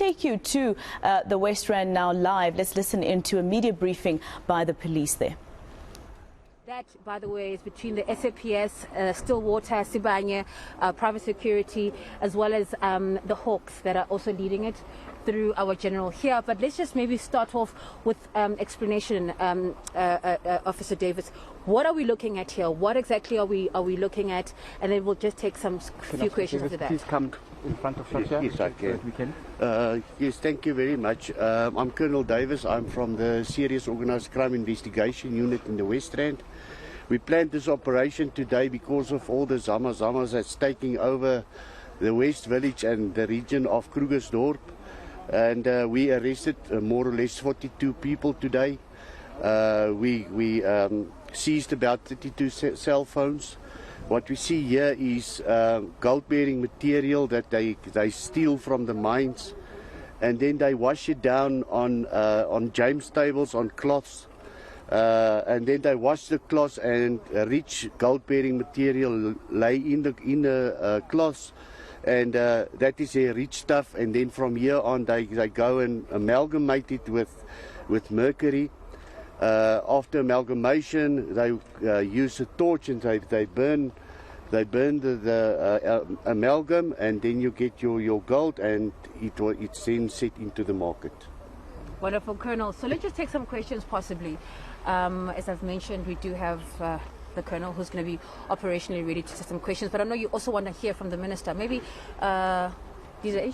take you to the West Rand now live. Let's listen into a media briefing by the police there. That, by the way, is between the SAPS, Stillwater, Sibanye, private security, as well as the Hawks that are also leading it through our general here. But let's just maybe start off with explanation, Officer Davis. What are we looking at here? What exactly are we looking at? And then we'll just take some few questions after that. Please come in front of us. Yes, I can. Yes, thank you very much. I'm Colonel Davis. I'm from the Serious Organised Crime Investigation Unit in the West Rand. We planned this operation today because of all the Zamas that's taking over the West Village and the region of Krugersdorp. And we arrested more or less 42 people today. We seized about 32 cell phones. What we see here is gold-bearing material that they steal from the mines, and then they wash it down on James tables, on cloths, and then they wash the cloths, and rich gold-bearing material lay in the cloths, and that is a rich stuff. And then from here on, they go and amalgamate it with mercury. After amalgamation, they use a torch and they burn the amalgam, and then you get your gold, and it's then set into the market. Wonderful, Colonel. So let's just take some questions possibly. As I've mentioned, we do have the Colonel who's going to be operationally ready to take some questions, but I know you also want to hear from the Minister. Maybe Yes.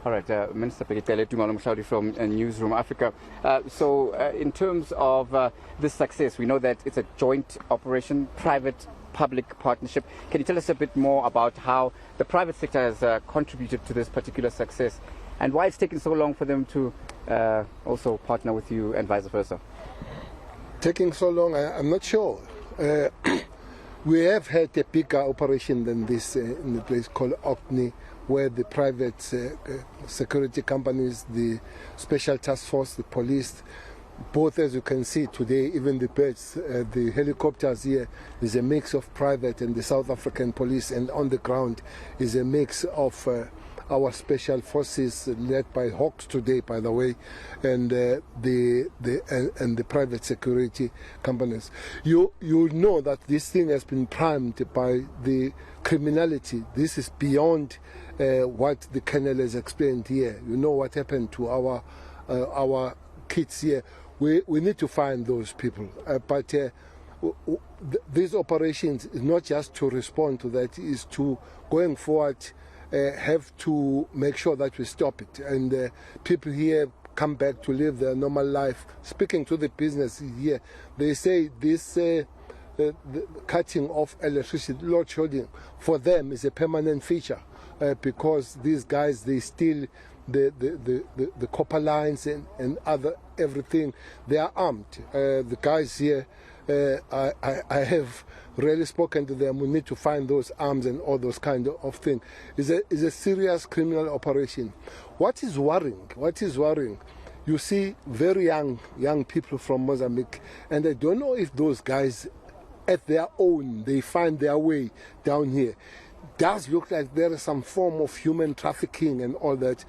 All right, Minister Peketele Tumalo from Newsroom Africa. So in terms of this success, we know that it's a joint operation, private-public partnership. Can you tell us a bit more about how the private sector has contributed to this particular success, and why it's taken so long for them to also partner with you and vice versa? Taking so long, I'm not sure. We have had a bigger operation than this in a place called Orkney, where the private security companies, the special task force, the police, both, as you can see today, even the birds, the helicopters here is a mix of private and the South African police, and on the ground is a mix of our special forces led by Hawks today, by the way, and the private security companies. You know that this thing has been primed by the criminality. This is beyond what the Colonel has explained here. You know what happened to our kids here. We need to find those people. But these operations is not just to respond to that, is to, going forward, have to make sure that we stop it. And people here come back to live their normal life. Speaking to the business here, they say this the cutting off electricity, load shedding, for them is a permanent feature because these guys, they steal the copper lines and other everything. They are armed. The guys here, I have really spoken to them. We need to find those arms and all those kind of things. It's a serious criminal operation. What is worrying? You see very young people from Mozambique, and I don't know if those guys, at their own, they find their way down here. Does look like there is some form of human trafficking and all that.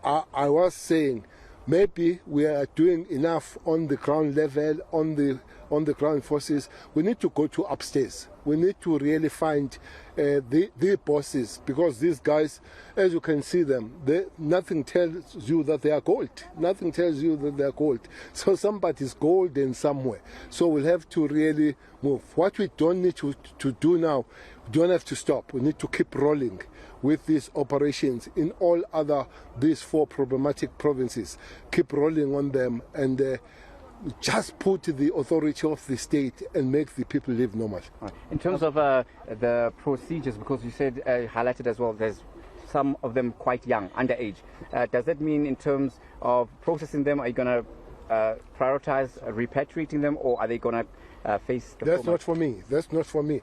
I was saying maybe we are doing enough on the ground level, on the ground forces. We need to go to upstairs. We need to really find the bosses, because these guys, as you can see them, nothing tells you that they are gold. Nothing tells you that they are gold. So somebody's golden somewhere. So we'll have to really move. What we don't need to do now, we don't have to stop. We need to keep rolling with these operations in all these 4 problematic provinces. Keep rolling on them and just put the authority of the state and make the people live normal. Right. In terms of the procedures, because you said, highlighted as well, there's some of them quite young, underage. Does that mean in terms of processing them, are you going to prioritize repatriating them, or are they going to face the That's not for me. That's not for me.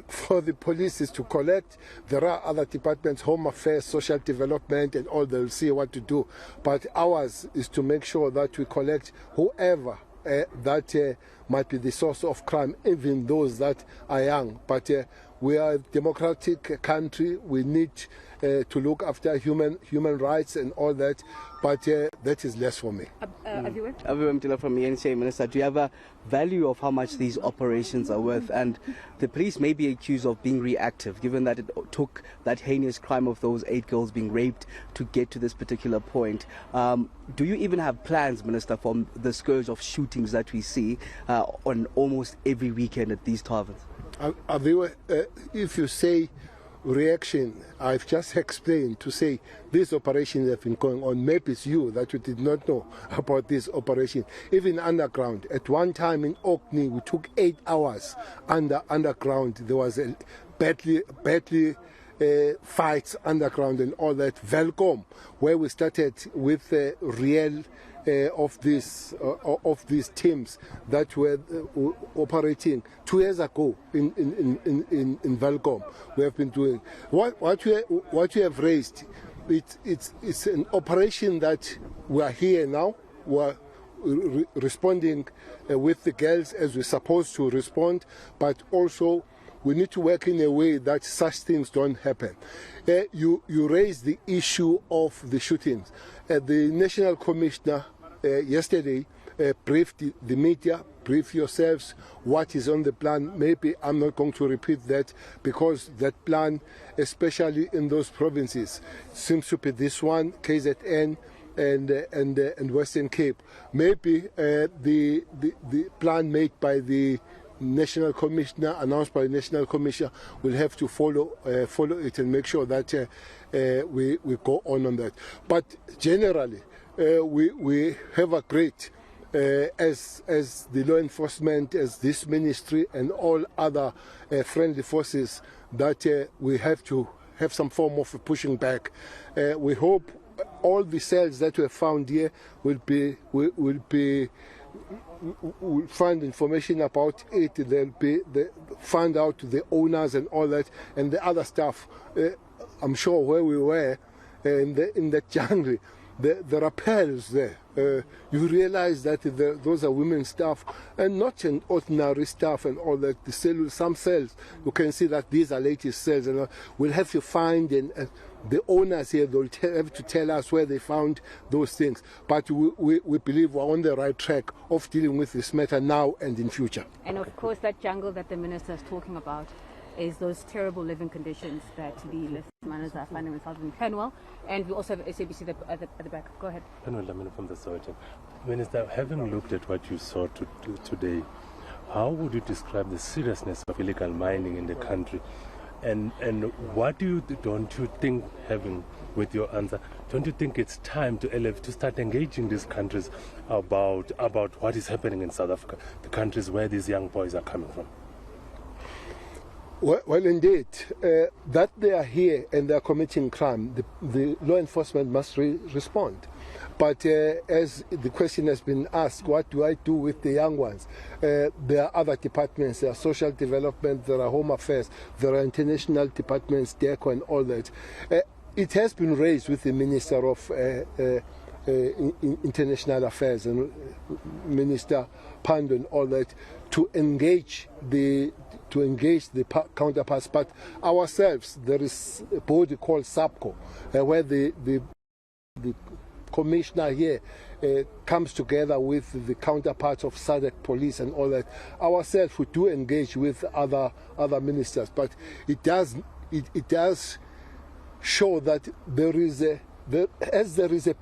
For the police is to collect. There are other departments, Home Affairs, Social Development, and all. They'll see what to do. But ours is to make sure that we collect whoever that might be the source of crime, even those that are young. But We are a democratic country. We need to look after human rights and all that, but that is less for me. Aviwe Mtila from eNCA. Minister, do you have a value of how much these operations are worth? And the police may be accused of being reactive, given that it took that heinous crime of those 8 girls being raped to get to this particular point. Do you even have plans, Minister, for the scourge of shootings that we see on almost every weekend at these taverns? Aviwe, if you say reaction, I've just explained to say these operations have been going on. Maybe it's you that you did not know about this operation. Even underground, at one time in Orkney, we took 8 hours underground. There was a badly fights underground and all that. Velcom, where we started with real of these teams that were operating 2 years ago in Velcom. We have been doing what you have raised. It's an operation that we are here now. We are responding with the girls as we're supposed to respond, but also we need to work in a way that such things don't happen. You raised the issue of the shootings. The National Commissioner yesterday briefed the media, brief yourselves what is on the plan. Maybe I'm not going to repeat that, because that plan, especially in those provinces, seems to be this one, KZN and Western Cape. Maybe the plan made by the National Commissioner, announced by the National Commissioner, will have to follow it and make sure that we go on that. But generally, we have agreed as the law enforcement, as this ministry and all other friendly forces, that we have to have some form of pushing back. We hope all the cells that were found here will find information about it. They'll find out the owners and all that, and the other stuff. I'm sure where we were in the jungle, there are pearls there. You realize that those are women's stuff and not an ordinary stuff and all that. Some cells, you can see that these are latest cells, and we'll have to find the owners here. They'll have to tell us where they found those things. But we believe we're on the right track of dealing with this matter now and in future. And of course, that jungle that the minister is talking about is those terrible living conditions that the listeners are finding themselves in. Penwell, and we also have SABC at the back. Go ahead. Penwell Lamina from the Sowetan. Minister, having looked at what you saw today, how would you describe the seriousness of illegal mining in the country? And what don't you think, having with your answer, don't you think it's time to start engaging these countries about what is happening in South Africa, the countries where these young boys are coming from? Well, indeed, that they are here and they are committing crime, the law enforcement must respond. But as the question has been asked, what do I do with the young ones? There are other departments, there are social development, there are home affairs, there are international departments, DECO and all that. It has been raised with the Minister of International Affairs and Minister Pandor and all that to engage the counterparts, but ourselves, there is a body called SAPCO, where the commissioner here comes together with the counterparts of SADC police and all that. Ourselves, we do engage with other ministers, but it does show that there is a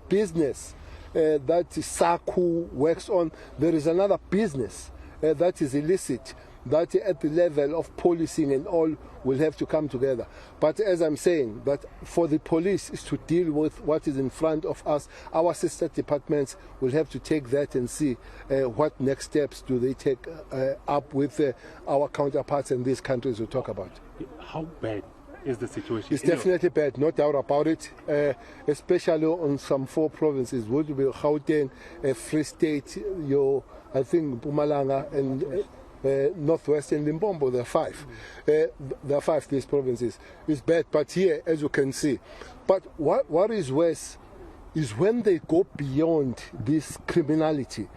business that SACU works on, there is another business that is illicit, that at the level of policing and all will have to come together. But as I'm saying, that for the police is to deal with what is in front of us, our sister departments will have to take that and see what next steps do they take up with our counterparts in these countries we talk about. How bad is the situation? It's definitely bad, no doubt about it, especially on some 4 provinces, would be Gauteng, Free State, I think Mpumalanga and Northwestern Limpopo. There are 5. There are 5 these provinces. It's bad, but here, as you can see. But what is worse is when they go beyond this criminality.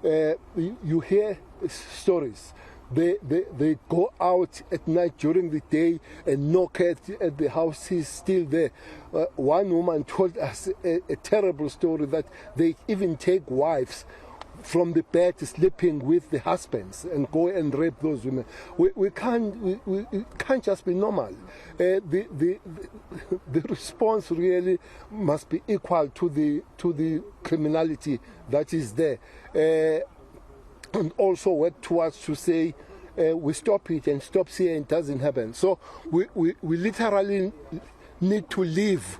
You hear stories They go out at night during the day and knock at the house is still there. One woman told us a terrible story that they even take wives from the bed sleeping with the husbands and go and rape those women. We can't just be normal. The response really must be equal to the criminality that is there. And also work towards to say we stop it and stop here and it doesn't happen. So we literally need to live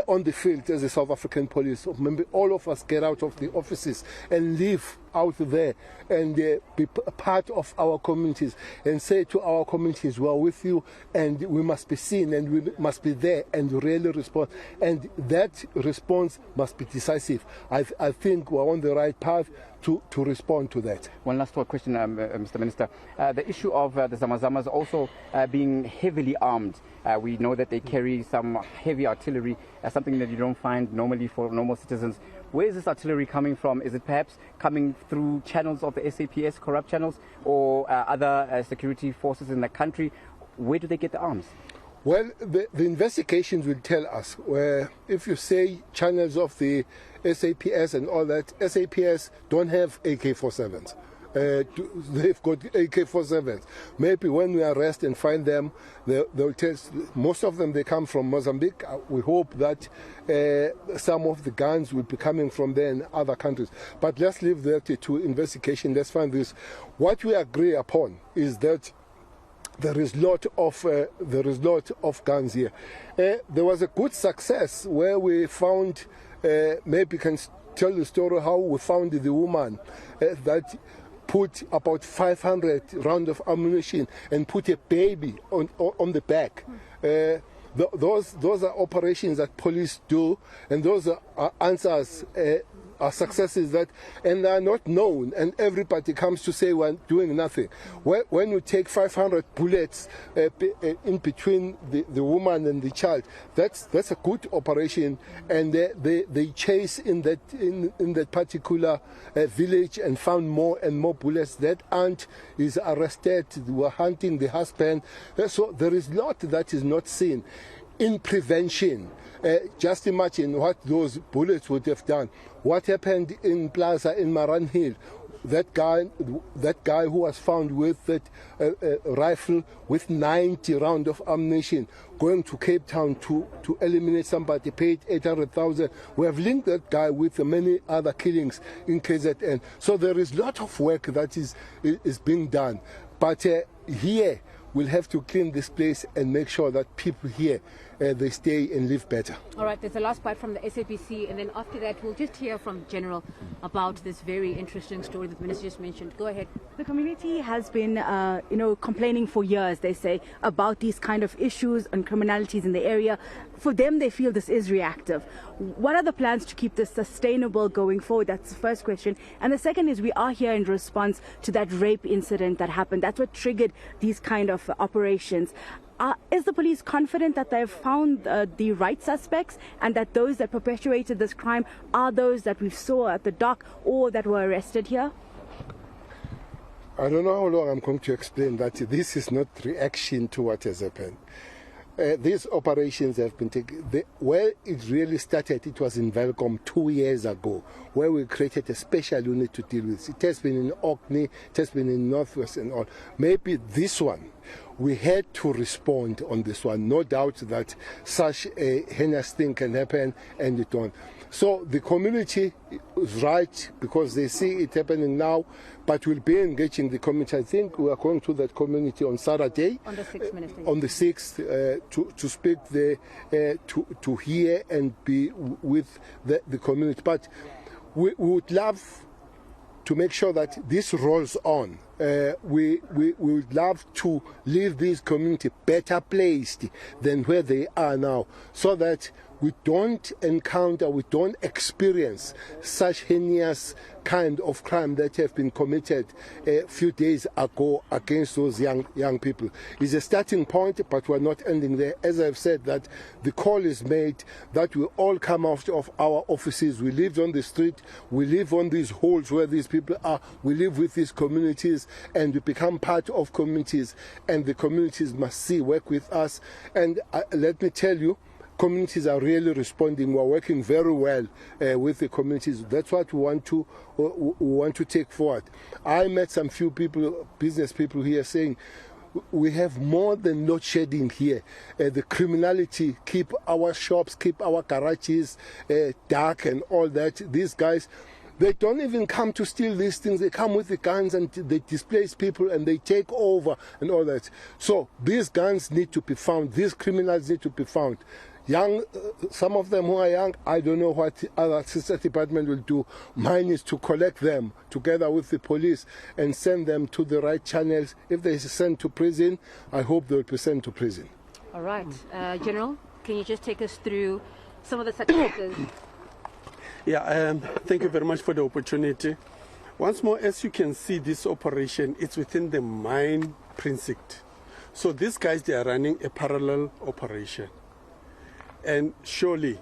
on the field as a South African police. Maybe all of us get out of the offices and live out there and be part of our communities and say to our communities, we are with you and we must be seen and we must be there and really respond. And that response must be decisive. I think we're on the right path to respond to that. One last question, Mr. Minister. The issue of the Zamazamas also being heavily armed. We know that they carry some heavy artillery, something that you don't find normally for normal citizens. Where is this artillery coming from? Is it perhaps coming through channels of the SAPS, corrupt channels, or other security forces in the country? Where do they get the arms? Well, the investigations will tell us. If you say channels of the SAPS and all that, SAPS don't have AK-47s. They've got AK-47s. Maybe when we arrest and find them, they'll tell us, most of them, they come from Mozambique. We hope that some of the guns will be coming from there and other countries. But let's leave that to investigation. Let's find this. What we agree upon is that there is lot of guns here. There was a good success where we found, maybe you can tell the story how we found the woman that put about 500 rounds of ammunition and put a baby on the back. Those are operations that police do, and those are answers, are successes that, and they are not known, and everybody comes to say we're doing nothing. When you take 500 bullets in between the woman and the child, that's a good operation, and they chase in that particular village and found more and more bullets. That aunt is arrested. They were hunting the husband. So there is a lot that is not seen. In prevention, just imagine what those bullets would have done. What happened in Plaza in Maranhill? That guy who was found with that rifle with 90 rounds of ammunition, going to Cape Town to eliminate somebody, paid 800,000. We have linked that guy with many other killings in KZN. So there is a lot of work that is being done. But here, we'll have to clean this place and make sure that people here, they stay and live better. All right, there's the last part from the SABC, and then after that, we'll just hear from General about this very interesting story that the Minister just mentioned. Go ahead. The community has been, complaining for years, they say, about these kind of issues and criminalities in the area. For them, they feel this is reactive. What are the plans to keep this sustainable going forward? That's the first question. And the second is, we are here in response to that rape incident that happened. That's what triggered these kind of operations. Is the police confident that they've found the right suspects and that those that perpetuated this crime are those that we saw at the dock or that were arrested here? I don't know how long I'm going to explain that. This is not reaction to what has happened. These operations have been taken. Where it really started, it was in Welkom 2 years ago, where we created a special unit to deal with. It has been in Orkney, it has been in Northwest and all. Maybe this one, we had to respond on this one. No doubt that such a heinous thing can happen, and it don't. So the community is right because they see it happening now, but we'll be engaging the community. I think we are going to that community on Saturday. On the 6th, Minister. On the 6th, to speak there, to hear and be with the community. But we would love to make sure that this rolls on. We would love to leave this community better placed than where they are now, so that we don't encounter, we don't experience such heinous kind of crime that have been committed a few days ago against those young people. It's a starting point, but we're not ending there. As I've said, that the call is made that we all come out of our offices. We live on the street. We live on these holes where these people are. We live with these communities. and we become part of communities, and the communities must work with us. And let me tell you, communities are really responding. We're working very well with the communities. That's what we want to take forward. I met some few people, business people here, saying we have more than load shedding here. The criminality keep our shops, keep our garages dark and all that. These guys, they don't even come to steal these things. They come with the guns and they displace people and they take over and all that. So these guns need to be found. These criminals need to be found. Young, some of them who are young, I don't know what other sister department will do. Mine is to collect them together with the police and send them to the right channels. If they are sent to prison, I hope they will be sent to prison. All right. General, can you just take us through some of the successes? Yeah, thank you very much for the opportunity. Once more, as you can see, this operation, it's within the mine precinct. So these guys, they are running a parallel operation. And surely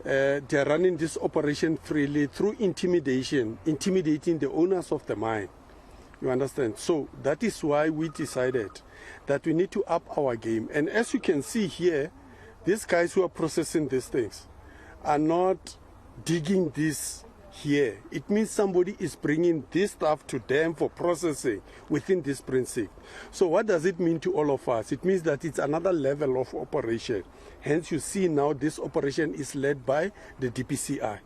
they are running this operation freely through intimidation, intimidating the owners of the mine. You understand? So that is why we decided that we need to up our game. And as you can see here, these guys who are processing these things are not digging this here. It means somebody is bringing this stuff to them for processing within this precinct. So what does it mean to all of us? It means that it's another level of operation. Hence you see now this operation is led by the DPCI.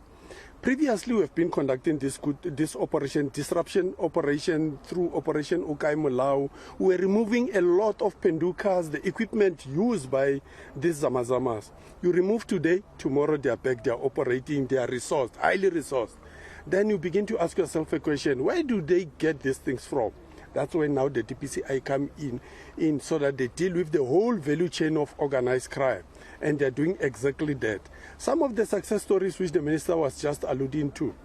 Previously, we have been conducting this operation, disruption operation through Operation Okai Molau. We are removing a lot of pendukas, the equipment used by these zamazamas. You remove today, tomorrow they are back, they are operating, they are resourced, highly resourced. Then you begin to ask yourself a question, where do they get these things from? That's when now the DPCI come in so that they deal with the whole value chain of organized crime. And they're doing exactly that. Some of the success stories which the minister was just alluding to.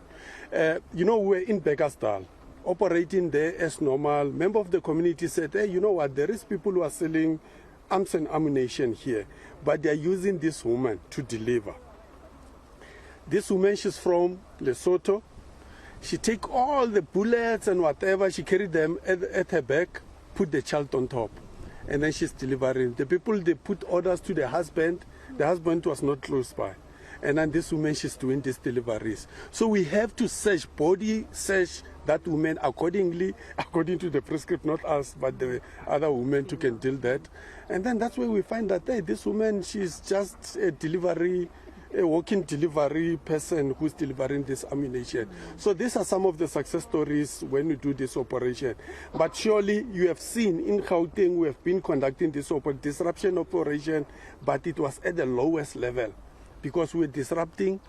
We're in Bekkersdal, operating there as normal. Member of the community said, hey, you know what, there is people who are selling arms and ammunition here, but they're using this woman to deliver. This woman, she's from Lesotho. She take all the bullets and whatever, she carried them at her back, put the child on top. And then she's delivering. The people, they put orders to the husband. The husband was not close by. And then this woman, she's doing these deliveries. So we have to body search that woman accordingly, according to the prescript, not us, but the other women who can deal that. And then that's where we find that, hey, this woman, she's just a walking delivery person who's delivering this ammunition. So these are some of the success stories when we do this operation. But surely you have seen in Gauteng we have been conducting this disruption operation, but it was at the lowest level because we're disrupting,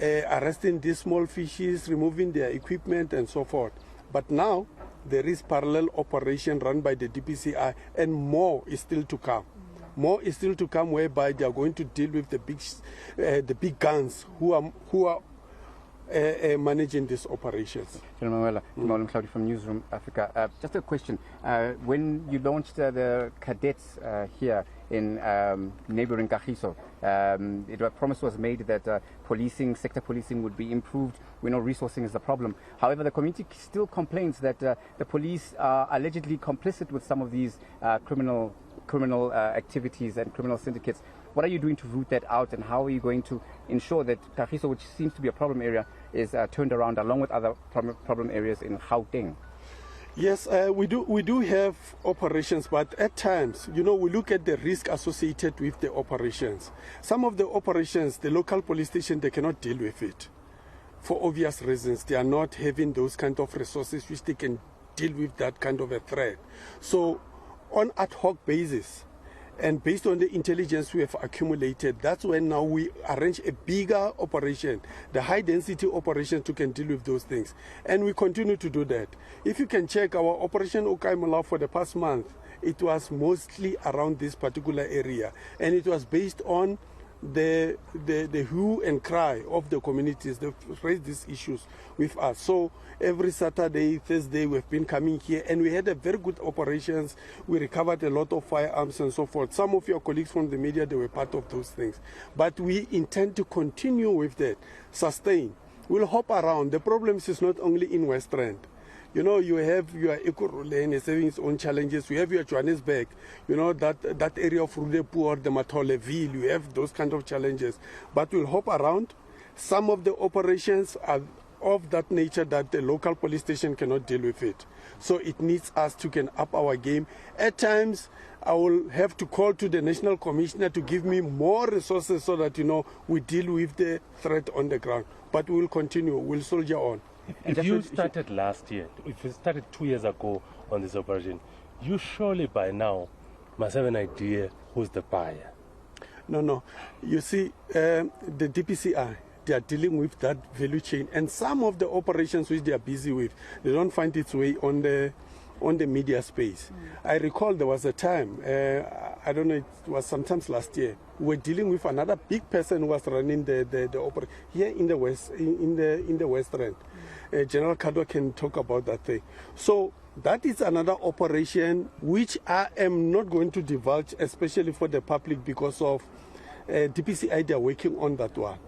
arresting these small fishes, removing their equipment and so forth. But now there is parallel operation run by the DPCI and more is still to come. More is still to come, whereby they are going to deal with the big guns who are managing these operations. General Mtila from Newsroom Africa. Just a question. When you launched the cadets here in neighboring Kagiso, a promise was made that sector policing would be improved. We know resourcing is the problem. However, the community still complains that the police are allegedly complicit with some of these criminal activities and criminal syndicates. What are you doing to root that out, and how are you going to ensure that Kagiso, which seems to be a problem area, is turned around along with other problem areas in Gauteng? Yes, we do have operations, but at times, we look at the risk associated with the operations. Some of the operations, the local police station, they cannot deal with it for obvious reasons. They are not having those kind of resources which they can deal with that kind of a threat. So on ad hoc basis and based on the intelligence we have accumulated, that's when now we arrange a bigger operation, the high density operation to can deal with those things. And we continue to do that. If you can check our Operation Okai Molau for the past month, it was mostly around this particular area. And it was based on the hue and cry of the communities. They raised these issues with us. So every Saturday, Thursday, we've been coming here, and we had a very good operations. We recovered a lot of firearms and so forth. Some of your colleagues from the media, they were part of those things. But we intend to continue with that, sustain. We'll hop around. The problem is not only in West Rand. You know, you have your Ekurhuleni having its own challenges. You have your Johannesburg, you know, that area of Rulepoor, the Matholeville, you have those kind of challenges. But we'll hop around. Some of the operations are of that nature that the local police station cannot deal with it. So it needs us to can up our game. At times, I will have to call to the National Commissioner to give me more resources so that, you know, we deal with the threat on the ground. But we will continue, we'll soldier on. If you started last year, if you started 2 years ago on this operation, you surely by now must have an idea who's the buyer. No. You see, the DPCI, they are dealing with that value chain, and some of the operations which they are busy with, they don't find its way on the media space. I recall there was a time, I don't know, it was sometimes last year, we were dealing with another big person who was running the operation here in the West, in the West Rand. General Kadwa can talk about that thing. So that is another operation which I am not going to divulge, especially for the public, because of DPCI, they are working on that one.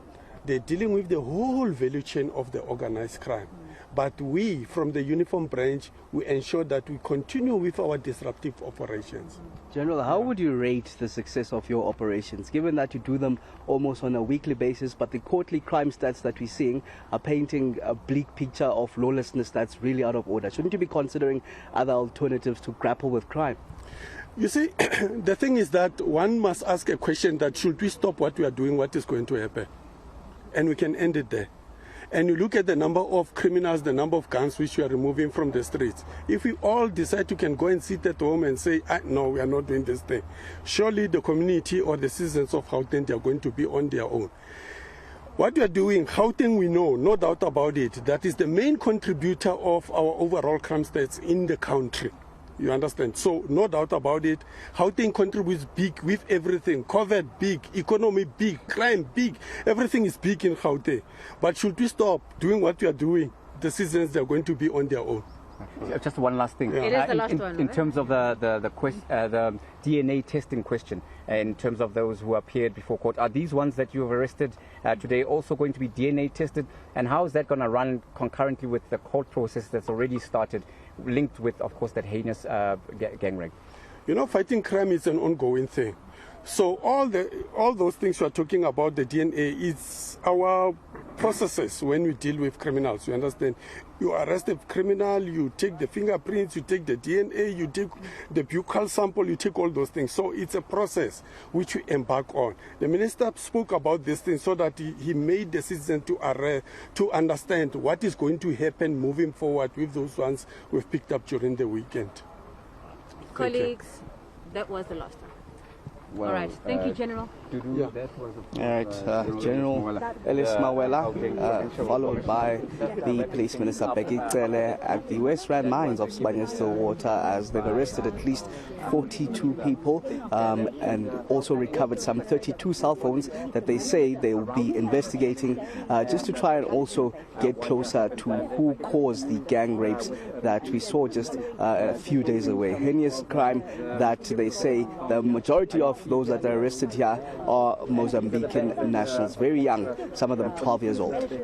They're dealing with the whole value chain of the organized crime. But we, from the uniform branch, we ensure that we continue with our disruptive operations. General, how would you rate the success of your operations, given that you do them almost on a weekly basis, but the quarterly crime stats that we're seeing are painting a bleak picture of lawlessness that's really out of order? Shouldn't you be considering other alternatives to grapple with crime? You see, the thing is that one must ask a question that should we stop what we are doing, what is going to happen? And we can end it there. And you look at the number of criminals, the number of guns which we are removing from the streets. If we all decide to can go and sit at home and say, no, we are not doing this thing, surely the community or the citizens of Gauteng, they are going to be on their own. What we are doing, Gauteng, we know, no doubt about it, that is the main contributor of our overall crime stats in the country. You understand? So, no doubt about it, Gauteng contributes big with everything. COVID big, economy big, crime big. Everything is big in Gauteng. But should we stop doing what we are doing, the citizens, they are going to be on their own. Just one last thing. Yeah. It is the last one, in right? terms of the DNA testing question, in terms of those who appeared before court, are these ones that you have arrested today also going to be DNA tested? And how is that going to run concurrently with the court process that's already started, linked with, of course, that heinous gang rape? You know, fighting crime is an ongoing thing. So all those things you are talking about, the DNA, is our processes when we deal with criminals. You understand? You arrest a criminal, you take the fingerprints, you take the DNA, you take the buccal sample, you take all those things. So it's a process which we embark on. The minister spoke about this thing so that he made the citizen to understand what is going to happen moving forward with those ones we've picked up during the weekend. Colleagues, that was the last one. Well, all right. Thank you, General. All right, General Ellis Mawela, followed by the Police Minister Peggy Cele at the West Rand mines of Sibanye-Stillwater, as they've arrested at least 42 people and also recovered some 32 cell phones that they say they will be investigating just to try and also get closer to who caused the gang rapes that we saw just a few days away. Heinous crime that they say the majority of those that are arrested here are Mozambican nationals, very young, some of them 12 years old.